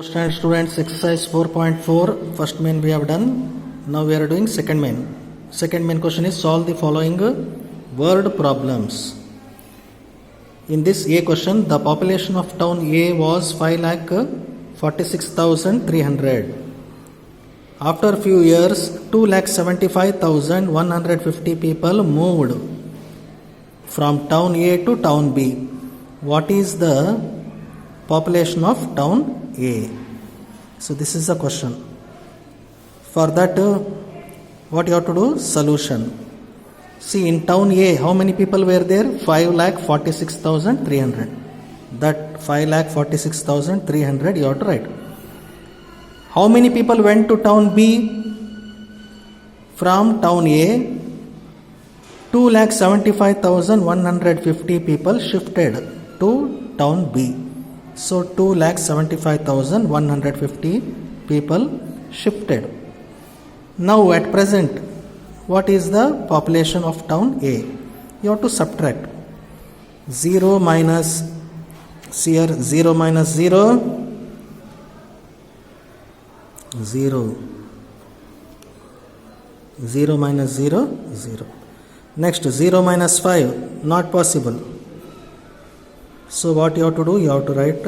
Stand students, exercise 4.4 first main we have done. Now we are doing second main. Second main question is solve the following word problems. In this A question, the population of town A was 5,46,300. After a few years, 2,75,150 people moved from town A to town B. What is the population of town A? So this is the question. For that, what you have to do? Solution. See, in town A, how many people were there? 5,46,300. That 5,46,300 you have to write. How many people went to town B? From town A, 2,75,150 people shifted to town B. So 2,75,150 people shifted. Now at present, what is the population of town A? You have to subtract 0 minus 0 minus 0, 0, 0 minus 0, 0. Next 0 minus 5, not possible. So what you have to do? You have to write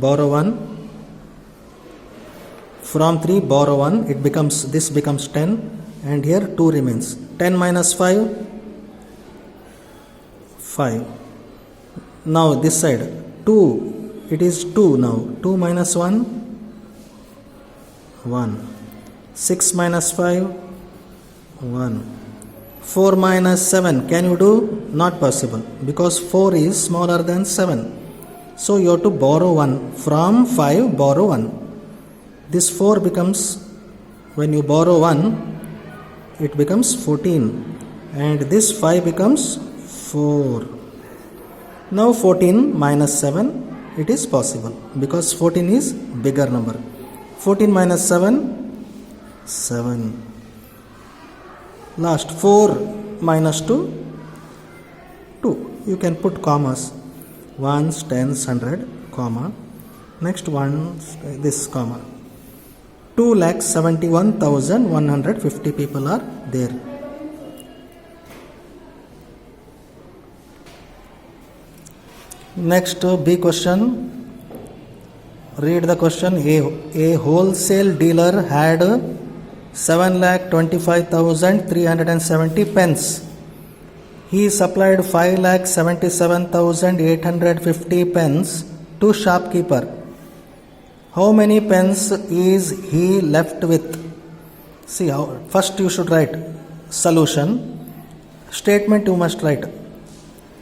borrow 1. From 3 borrow 1, this becomes 10, and here 2 remains. 10 minus 5, 5. Now this side 2, it is 2 now. 2 minus 1, 1. 6 minus 5, 1. 4 minus 7, can you do? Not possible, because 4 is smaller than 7. So you have to borrow 1. From 5 borrow 1. This 4 becomes, when you borrow 1, it becomes 14, and this 5 becomes 4. Now 14 minus 7, it is possible, because 14 is bigger number. 14 minus 7, 7. Last 4 minus 2, 2. You can put commas, ones, tens, 100, comma. Next one, this comma. 2,71,150 people are there. Next B question. Read the question. A wholesale dealer had 7,25,370 pens. He supplied 5,77,850 pens to shopkeeper. How many pens is he left with? See, first you should write solution. Statement you must write.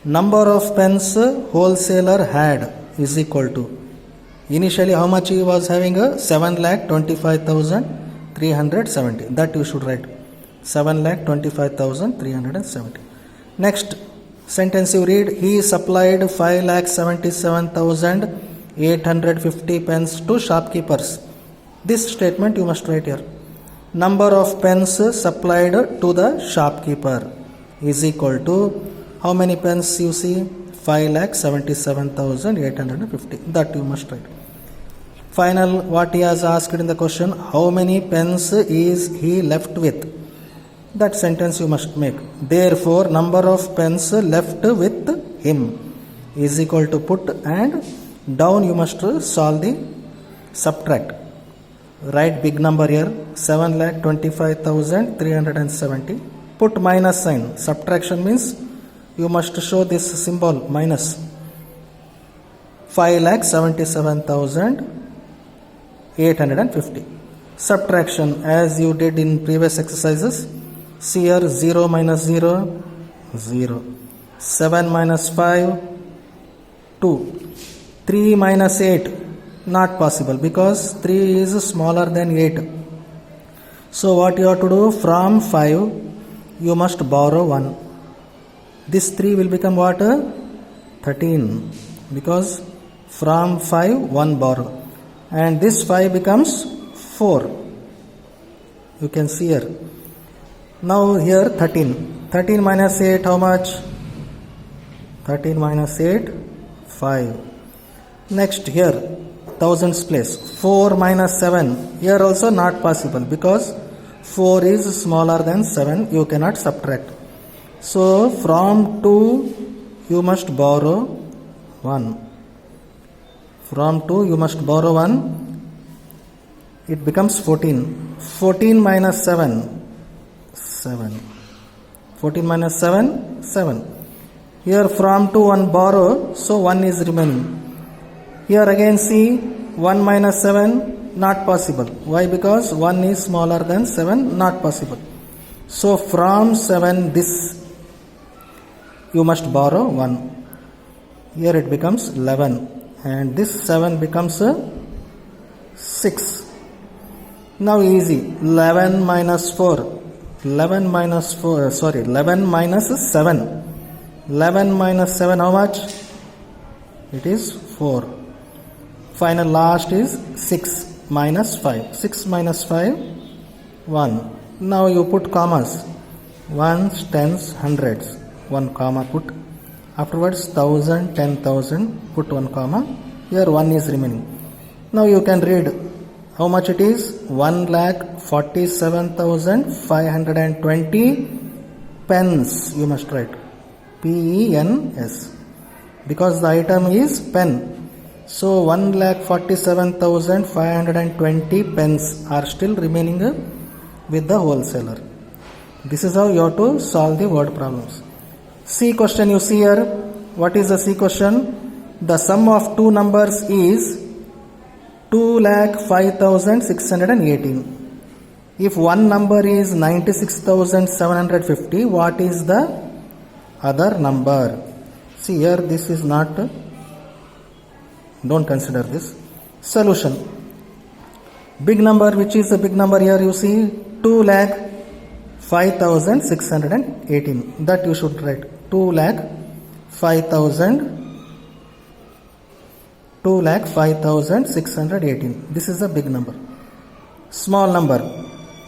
Number of pens wholesaler had is equal to. Initially how much he was having? 7,25,370. That you should write. 7,25,370. Next sentence you read. He supplied 5,77,850 pens to shopkeepers. This statement you must write here. Number of pens supplied to the shopkeeper is equal to, how many pens you see? 5,77,850. That you must write. Final, what he has asked in the question, how many pens is he left with? That sentence you must make. Therefore, number of pens left with him is equal to put, and down you must solve the subtract. Write big number here, 7,25,370. Put minus sign. Subtraction means you must show this symbol minus. 5,77,850. Subtraction as you did in previous exercises. See here, 0 minus 0, 0. 7 minus 5, 2. 3 minus 8, not possible, because 3 is smaller than 8. So what you have to do? From 5, you must borrow 1. This 3 will become what? 13, because from 5, 1 borrow. And this 5 becomes 4. You can see here. Now here 13. 13 minus 8, how much? 13 minus 8, 5. Next here thousands place. 4 minus 7. Here also not possible because 4 is smaller than 7. You cannot subtract. So from 2 you must borrow 1. From 2 you must borrow 1. It becomes 14. 14 minus 7. 7. 14 minus 7. 7. Here from 2 1 borrow. So 1 is remaining. Here again see 1 minus 7 not possible. Why? Because 1 is smaller than 7, not possible. So from 7 this you must borrow 1. Here it becomes 11 and this 7 becomes 6. Now easy. 11 minus 4. 11 minus 4 11 minus 7. 11 minus 7 how much? It is 4. Final last is 6 minus 5. 6 minus 5, 1. Now you put commas. Ones, tens, hundreds. 1 comma put. Afterwards 1000, 10,000. Put 1 comma. Here 1 is remaining. Now you can read how much it is. 1,47,520 pence. You must write. P-E-N-S. Because the item is pen. So 1,47,520 pence are still remaining with the wholesaler. This is how you have to solve the word problems. C question you see here. What is the C question? The sum of two numbers is 2,05,618. If one number is 96,750, what is the other number? See here, this is not. Don't consider this. Solution. Big number, which is the big number here? You see 2,05,618. That you should write. 2,05,618. This is a big number. Small number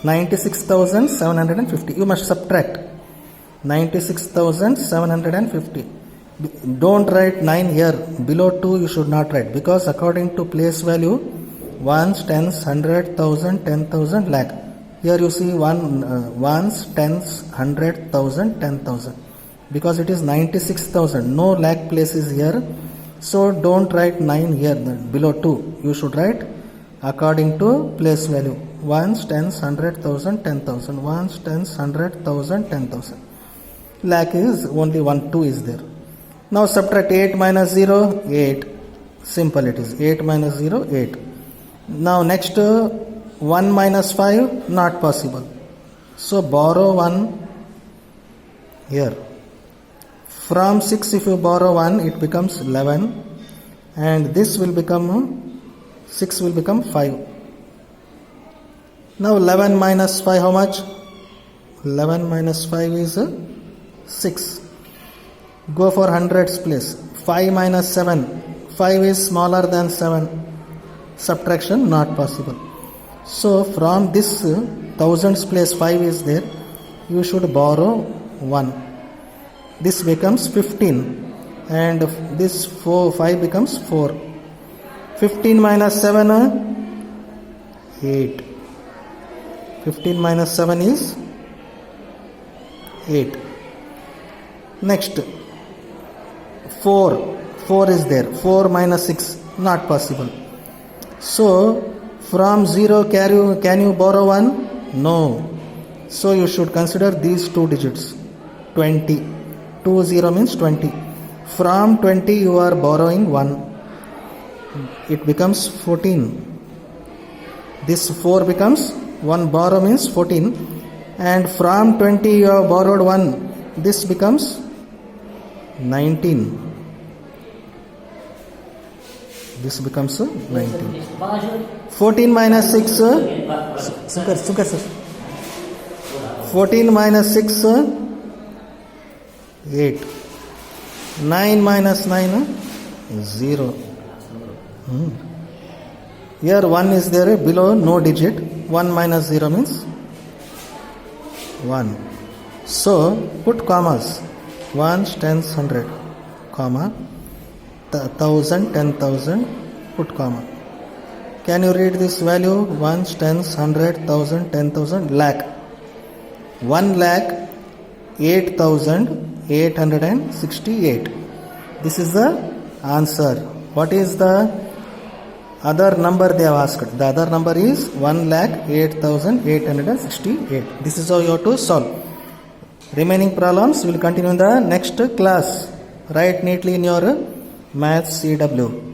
96,750. You must subtract 96,750. Don't write 9 here. Below 2 you should not write, because according to place value, ones, tens, 100, 1000, 10,000, lakh. Here you see ones, tens, 100, 1000, 10,000. Because it is 96,000. No lakh place is here. So don't write 9 here. Below 2 you should write according to place value. Ones, tens, 100, 1000, 10,000. Ones, tens, 100, 1000, 10,000. Lakh is only 1, 2 is there. Now subtract 8 minus 0, 8. Simple it is. 8 minus 0, 8. Now next 1 minus 5, not possible. So borrow 1 here. From 6 if you borrow 1, it becomes 11. And this will become, 6 will become 5. Now 11 minus 5 how much? 11 minus 5 is 6. Go for hundreds place. 5 minus 7. 5 is smaller than 7. Subtraction not possible. So from this thousands place 5 is there. You should borrow 1. This becomes 15. And this 5 becomes 4. 15 minus 7, 8. 15 minus 7 is 8. Next 4 is there. 4 minus 6 not possible. So from 0 can you borrow 1? No. So you should consider these two digits. 20. 20 means 20. From 20 you are borrowing 1. It becomes 14. This 4 becomes 1. Borrow means 14. And from 20 you have borrowed 1. This becomes 19. This becomes 19. 14 minus 6. 14 minus 6. 8. 9 minus 9. 0. Here 1 is there below, no digit. 1 minus 0 means 1. So put commas. Ones, tens, 100, comma, 1000, 10,000, put comma. Can you read this value? Ones, tens, 100, 1000, 10,000, lakh. 1,08,868. This is the answer. What is the other number they have asked? The other number is 1,08,868. This is how you have to solve. Remaining problems will continue in the next class. Write neatly in your Maths CW.